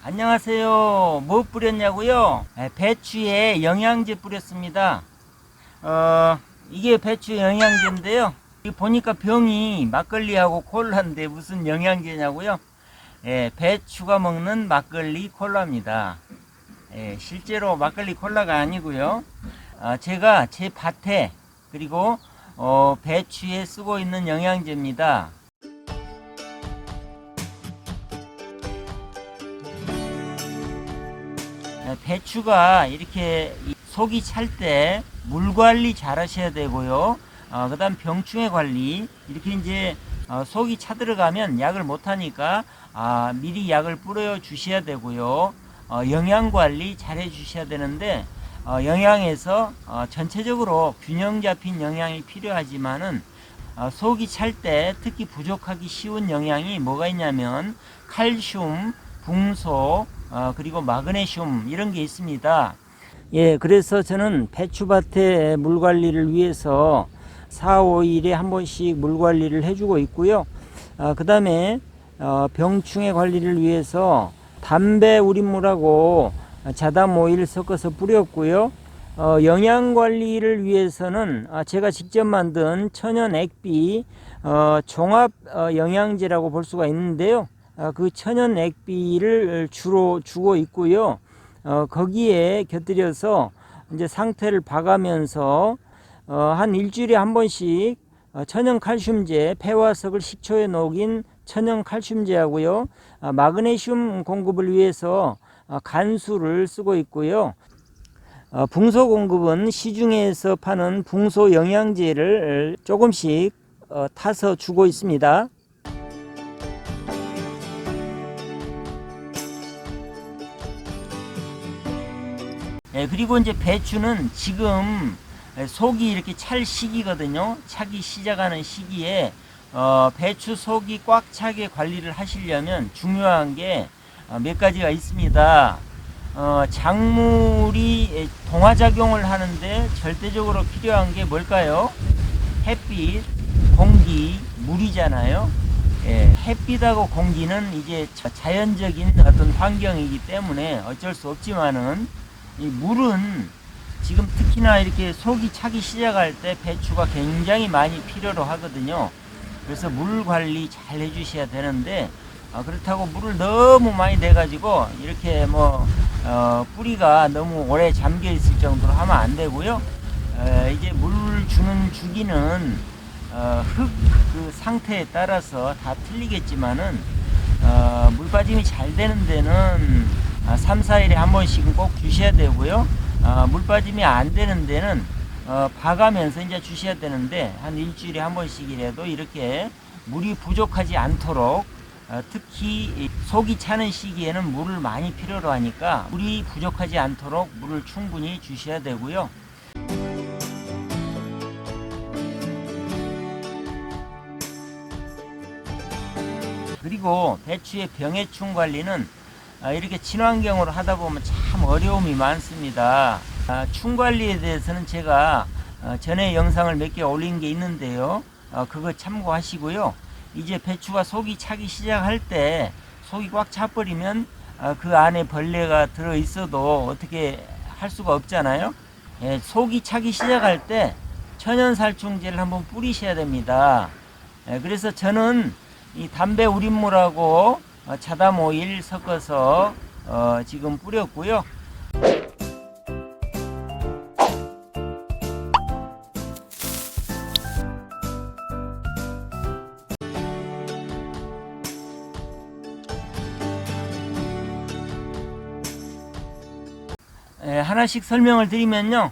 안녕하세요. 뭐 뿌렸냐고요? 배추에 영양제 뿌렸습니다. 이게 배추 영양제인데요. 보니까 병이 막걸리하고 콜라인데 무슨 영양제냐고요? 배추가 먹는 막걸리 콜라입니다. 실제로 막걸리 콜라가 아니고요. 제가 제 밭에 그리고 배추에 쓰고 있는 영양제입니다. 배추가 이렇게 속이 찰 때 물 관리 잘 하셔야 되고요. 그 다음 병충해 관리, 이렇게 이제 속이 차 들어가면 약을 못 하니까 미리 약을 뿌려 주셔야 되고요. 영양 관리 잘 해 주셔야 되는데, 영양에서 전체적으로 균형 잡힌 영양이 필요하지만은 속이 찰 때 특히 부족하기 쉬운 영양이 뭐가 있냐면 칼슘, 붕소, 그리고 마그네슘 이런 게 있습니다. 그래서 저는 배추밭에 물 관리를 위해서 4, 5일에 한 번씩 물 관리를 해주고 있고요. 그 다음에 병충해 관리를 위해서 담배 우린물하고 자담 오일 섞어서 뿌렸고요. 영양 관리를 위해서는 제가 직접 만든 천연 액비 종합 영양제라고 볼 수가 있는데요. 그 천연 액비를 주로 주고 있고요. 거기에 곁들여서 이제 상태를 봐가면서 한 일주일에 한 번씩 천연 칼슘제, 폐화석을 식초에 녹인 천연 칼슘제하고요. 마그네슘 공급을 위해서 간수를 쓰고 있고요. 붕소 공급은 시중에서 파는 붕소 영양제를 조금씩 타서 주고 있습니다. 그리고 이제 배추는 지금 속이 이렇게 찰 시기거든요. 차기 시작하는 시기에 배추 속이 꽉 차게 관리를 하시려면 중요한 게 몇 가지가 있습니다. 작물이 동화작용을 하는데 절대적으로 필요한 게 뭘까요? 햇빛, 공기, 물이잖아요. 햇빛하고 공기는 이제 자연적인 어떤 환경이기 때문에 어쩔 수 없지만은 이 물은 지금 특히나 이렇게 속이 차기 시작할 때 배추가 굉장히 많이 필요로 하거든요. 그래서 물 관리 잘 해주셔야 되는데 그렇다고 물을 너무 많이 내 가지고 이렇게 뿌리가 너무 오래 잠겨 있을 정도로 하면 안 되고요. 이제 물 주는 주기는 흙 그 상태에 따라서 다 틀리겠지만은 물 빠짐이 잘 되는 데는 3, 4일에 한 번씩은 꼭 주셔야 되고요. 물 빠짐이 안 되는 데는 봐가면서 이제 주셔야 되는데 한 일주일에 한 번씩이라도 이렇게 물이 부족하지 않도록 특히 속이 차는 시기에는 물을 많이 필요로 하니까 물이 부족하지 않도록 물을 충분히 주셔야 되고요. 그리고 배추의 병해충 관리는 이렇게 친환경으로 하다 보면 참 어려움이 많습니다. 충 관리에 대해서는 제가 전에 영상을 몇 개 올린 게 있는데요. 그거 참고하시고요. 이제 배추가 속이 차기 시작할 때 속이 꽉 차버리면 그 안에 벌레가 들어 있어도 어떻게 할 수가 없잖아요. 속이 차기 시작할 때 천연살충제를 한번 뿌리셔야 됩니다. 그래서 저는 이 담배 우린물하고 자담 오일 섞어서 지금 뿌렸고요. 하나씩 설명을 드리면요.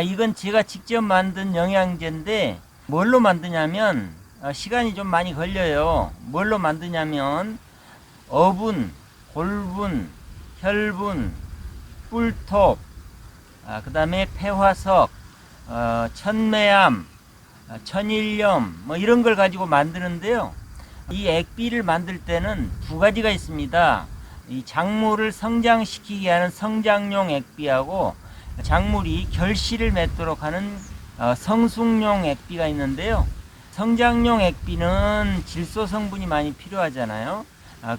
이건 제가 직접 만든 영양제인데 뭘로 만드냐면 시간이 좀 많이 걸려요. 뭘로 만드냐면 어분, 골분, 혈분, 꿀톱, 그 다음에 폐화석, 천매암, 천일염 이런 걸 가지고 만드는데요. 이 액비를 만들 때는 두 가지가 있습니다. 이 작물을 성장시키게 하는 성장용 액비하고 작물이 결실을 맺도록 하는 성숙용 액비가 있는데요. 성장용 액비는 질소 성분이 많이 필요하잖아요.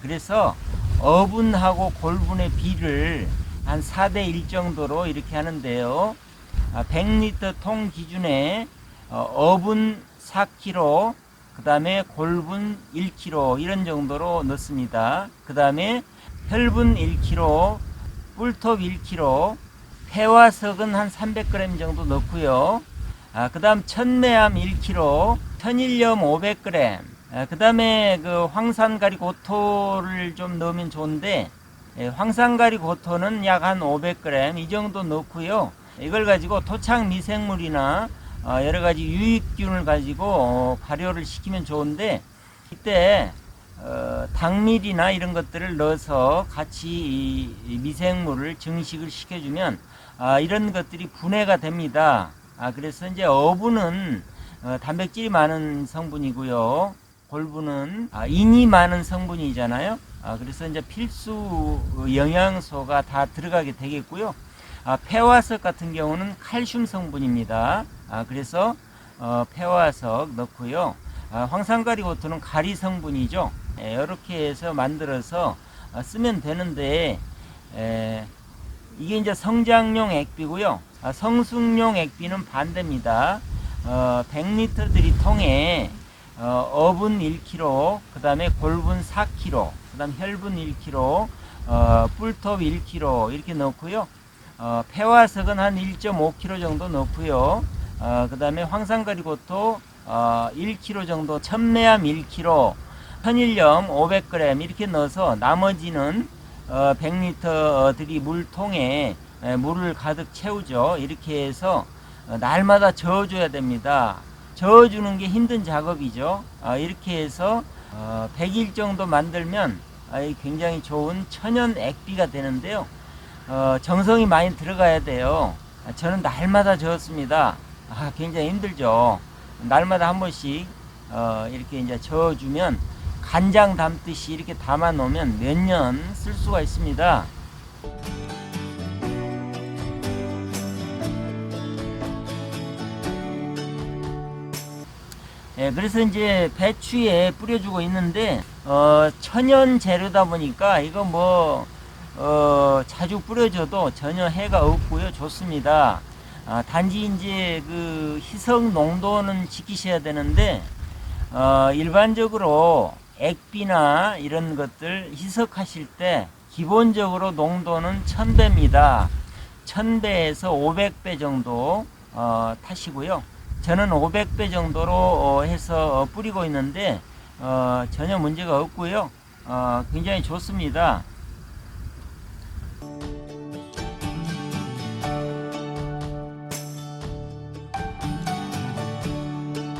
그래서 어분하고 골분의 비를 한 4대 1 정도로 이렇게 하는데요. 100리터 통 기준에 어분 4kg, 그 다음에 골분 1kg 이런 정도로 넣습니다. 그 다음에 혈분 1kg, 꿀톱 1kg, 폐화석은 한 300g 정도 넣고요. 그 다음 천매암 1kg, 천일염 500g, 그 다음에 그 황산가리 고토를 좀 넣으면 좋은데, 황산가리 고토는 약 한 500g 이 정도 넣고요. 이걸 가지고 토착 미생물이나 여러 가지 유익균을 가지고 발효를 시키면 좋은데, 이때 당밀이나 이런 것들을 넣어서 같이 이 미생물을 증식을 시켜주면 이런 것들이 분해가 됩니다. 그래서 이제 어분은 단백질이 많은 성분이고요. 골분은 인이 많은 성분이잖아요. 그래서 이제 필수 영양소가 다 들어가게 되겠고요. 폐화석 같은 경우는 칼슘 성분입니다. 그래서 폐화석 넣고요. 황산가리고토는 가리 성분이죠. 이렇게 해서 만들어서 쓰면 되는데, 이게 이제 성장용 액비고요. 성숙용 액비는 반대입니다. 100리터 통에 어분 1kg, 그 다음에 골분 4kg, 그 다음 혈분 1kg, 뿔톱 1kg 이렇게 넣고요. 폐화석은 한 1.5kg 정도 넣고요. 그 다음에 황산가리고토 1kg 정도, 천매암 1kg, 천일염 500g 이렇게 넣어서 나머지는 100리터들이 물통에 물을 가득 채우죠. 이렇게 해서 날마다 저어줘야 됩니다. 저어주는 게 힘든 작업이죠. 이렇게 해서 100일 정도 만들면 굉장히 좋은 천연 액비가 되는데요. 정성이 많이 들어가야 돼요. 저는 날마다 저었습니다. 굉장히 힘들죠. 날마다 한 번씩 이렇게 이제 저어주면 간장 담듯이 이렇게 담아 놓으면 몇 년 쓸 수가 있습니다. 그래서 이제 배추에 뿌려주고 있는데, 천연 재료다 보니까 이거 자주 뿌려줘도 전혀 해가 없고요. 좋습니다. 단지 이제 그 희석 농도는 지키셔야 되는데, 일반적으로 액비나 이런 것들 희석하실 때 기본적으로 농도는 1000배입니다. 1000배에서 500배 정도 타시고요. 저는 500배 정도로 해서 뿌리고 있는데 전혀 문제가 없고요. 굉장히 좋습니다.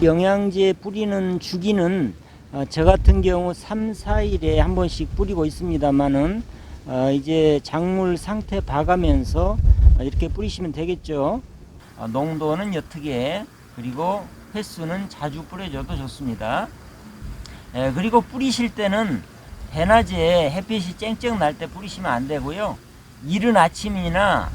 영양제 뿌리는 주기는 저 같은 경우 3, 4일에 한 번씩 뿌리고 있습니다만은 이제 작물 상태 봐가면서 이렇게 뿌리시면 되겠죠. 농도는 옅게, 그리고 횟수는 자주 뿌려줘도 좋습니다. 그리고 뿌리실 때는 대낮에 햇빛이 쨍쨍 날 때 뿌리시면 안 되고요. 이른 아침이나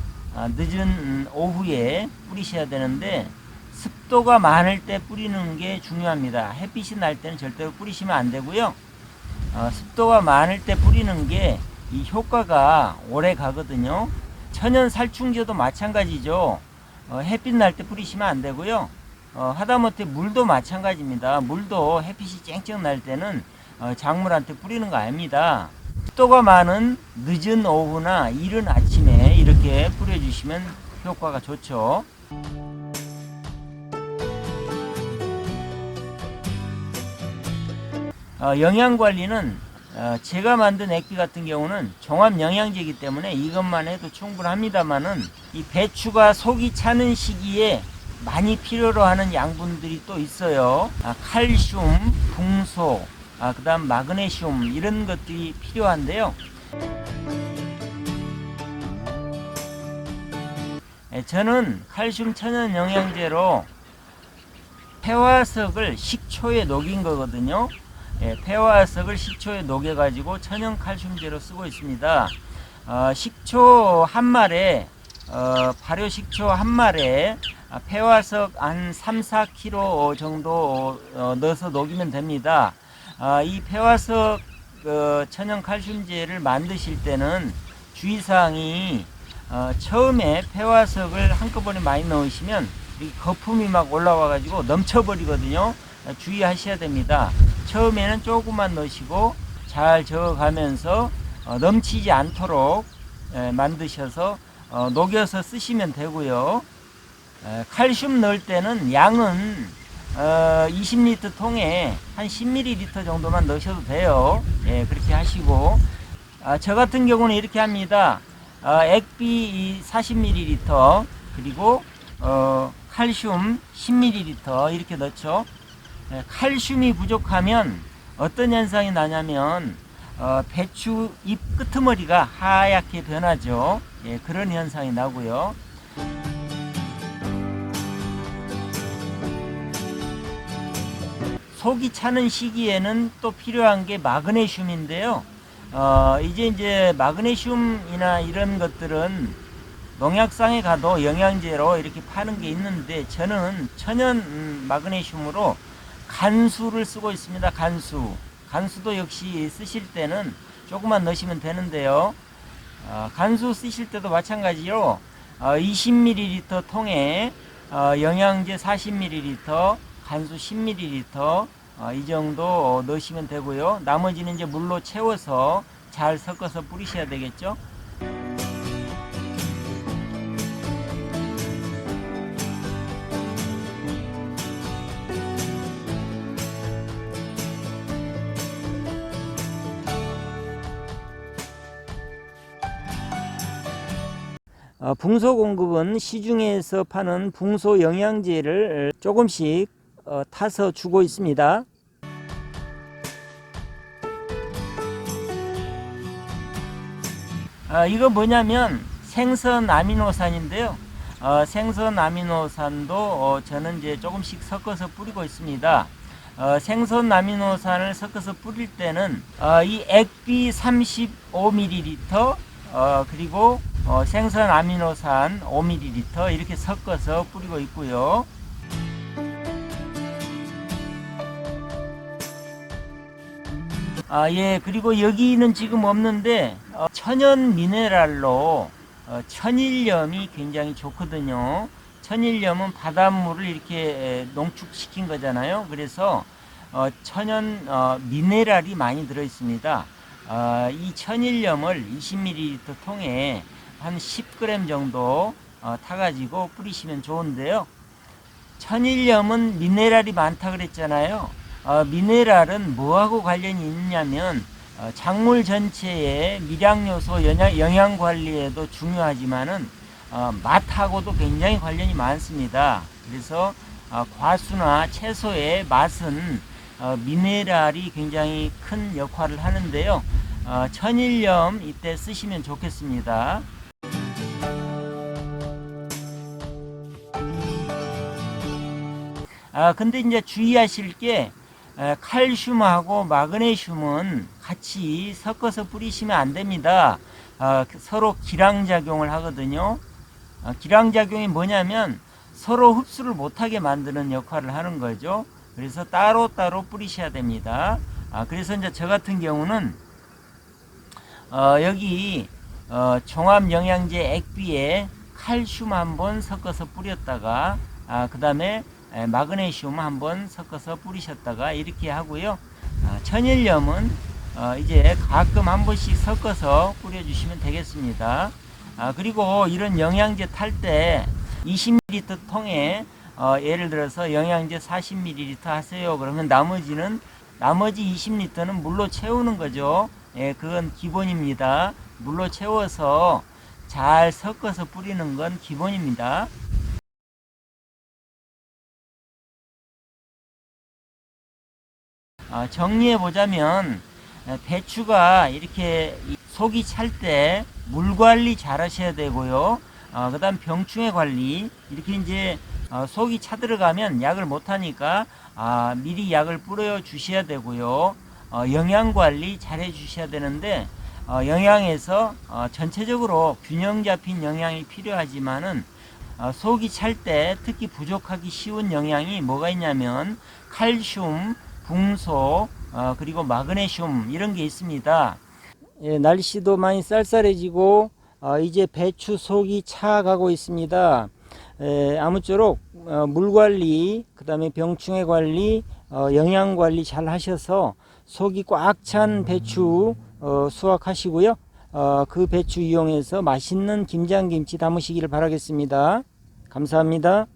늦은 오후에 뿌리셔야 되는데, 습도가 많을 때 뿌리는 게 중요합니다. 햇빛이 날 때는 절대로 뿌리시면 안 되고요. 습도가 많을 때 뿌리는 게 이 효과가 오래 가거든요. 천연 살충제도 마찬가지죠. 햇빛 날 때 뿌리시면 안 되고요. 하다못해 물도 마찬가지입니다. 물도 햇빛이 쨍쨍 날 때는 작물한테 뿌리는 거 아닙니다. 습도가 많은 늦은 오후나 이른 아침에 이렇게 뿌려주시면 효과가 좋죠. 영양관리는 제가 만든 액비 같은 경우는 종합영양제이기 때문에 이것만 해도 충분합니다만은, 이 배추가 속이 차는 시기에 많이 필요로 하는 양분들이 또 있어요. 칼슘, 붕소, 그 다음 마그네슘 이런 것들이 필요한데요. 저는 칼슘 천연 영양제로 폐화석을 식초에 녹인 거거든요. 폐화석을 식초에 녹여 가지고 천연 칼슘제로 쓰고 있습니다. 식초 한 말에 발효 식초 한 말에 폐화석 한 3, 4kg 정도 넣어서 녹이면 됩니다. 이 폐화석 천연 칼슘제를 만드실 때는 주의사항이 처음에 폐화석을 한꺼번에 많이 넣으시면 거품이 막 올라와 가지고 넘쳐버리거든요. 주의하셔야 됩니다. 처음에는 조금만 넣으시고 잘 저어가면서 넘치지 않도록 만드셔서 녹여서 쓰시면 되고요. 칼슘 넣을 때는 양은 20리터 통에 한 10ml 정도만 넣으셔도 돼요. 예, 그렇게 하시고 저 같은 경우는 이렇게 합니다. 액비 40ml 그리고 칼슘 10ml 이렇게 넣죠. 칼슘이 부족하면 어떤 현상이 나냐면 배추 잎 끄트머리가 하얗게 변하죠. 예, 그런 현상이 나고요. 속이 차는 시기에는 또 필요한 게 마그네슘인데요. 이제 마그네슘이나 이런 것들은 농약상에 가도 영양제로 이렇게 파는 게 있는데 저는 천연 마그네슘으로 간수를 쓰고 있습니다. 간수도 역시 쓰실 때는 조금만 넣으시면 되는데요. 간수 쓰실 때도 마찬가지로 20ml 통에 영양제 40ml, 간수 10ml 이 정도 넣으시면 되고요. 나머지는 이제 물로 채워서 잘 섞어서 뿌리셔야 되겠죠. 붕소 공급은 시중에서 파는 붕소 영양제를 조금씩 타서 주고 있습니다. 이거 뭐냐면 생선 아미노산인데요. 생선 아미노산도 저는 이제 조금씩 섞어서 뿌리고 있습니다. 생선 아미노산을 섞어서 뿌릴 때는 이 액비 35ml 그리고 생선 아미노산 5ml 이렇게 섞어서 뿌리고 있고요. 예, 그리고 여기는 지금 없는데 천연 미네랄로 천일염이 굉장히 좋거든요. 천일염은 바닷물을 이렇게 농축시킨 거잖아요. 그래서 천연 미네랄이 많이 들어 있습니다. 이 천일염을 20ml 통에 한 10g 정도 타가지고 뿌리시면 좋은데요. 천일염은 미네랄이 많다 그랬잖아요. 미네랄은 뭐하고 관련이 있냐면 작물 전체의 미량요소 영양관리에도 중요하지만은 맛하고도 굉장히 관련이 많습니다. 그래서 과수나 채소의 맛은 미네랄이 굉장히 큰 역할을 하는데요. 천일염 이때 쓰시면 좋겠습니다. 근데 이제 주의하실 게 칼슘하고 마그네슘은 같이 섞어서 뿌리시면 안 됩니다. 서로 기량작용을 하거든요. 기량작용이 뭐냐면 서로 흡수를 못하게 만드는 역할을 하는 거죠. 그래서 따로따로 뿌리셔야 됩니다. 그래서 이제 저 같은 경우는 여기 종합영양제 액비에 칼슘 한번 섞어서 뿌렸다가 그 다음에 마그네슘 한번 섞어서 뿌리셨다가 이렇게 하고요. 천일염은 이제 가끔 한 번씩 섞어서 뿌려주시면 되겠습니다. 그리고 이런 영양제 탈 때 20ml 통에 예를 들어서 영양제 40ml 하세요. 그러면 나머지 20리터는 물로 채우는 거죠. 예, 그건 기본입니다. 물로 채워서 잘 섞어서 뿌리는 건 기본입니다. 정리해 보자면 배추가 이렇게 속이 찰 때 물 관리 잘 하셔야 되고요. 그 다음 병충해 관리 이렇게 이제 속이 차 들어가면 약을 못 하니까 미리 약을 뿌려 주셔야 되고요. 영양 관리 잘 해 주셔야 되는데 영양에서 전체적으로 균형 잡힌 영양이 필요하지만은 속이 찰 때 특히 부족하기 쉬운 영양이 뭐가 있냐면 칼슘, 붕소, 그리고 마그네슘 이런 게 있습니다. 예, 날씨도 많이 쌀쌀해지고 이제 배추 속이 차가고 있습니다. 아무쪼록 물 관리, 그 다음에 병충해 관리, 영양 관리 잘 하셔서 속이 꽉 찬 배추 수확하시고요. 그 배추 이용해서 맛있는 김장김치 담으시기를 바라겠습니다. 감사합니다.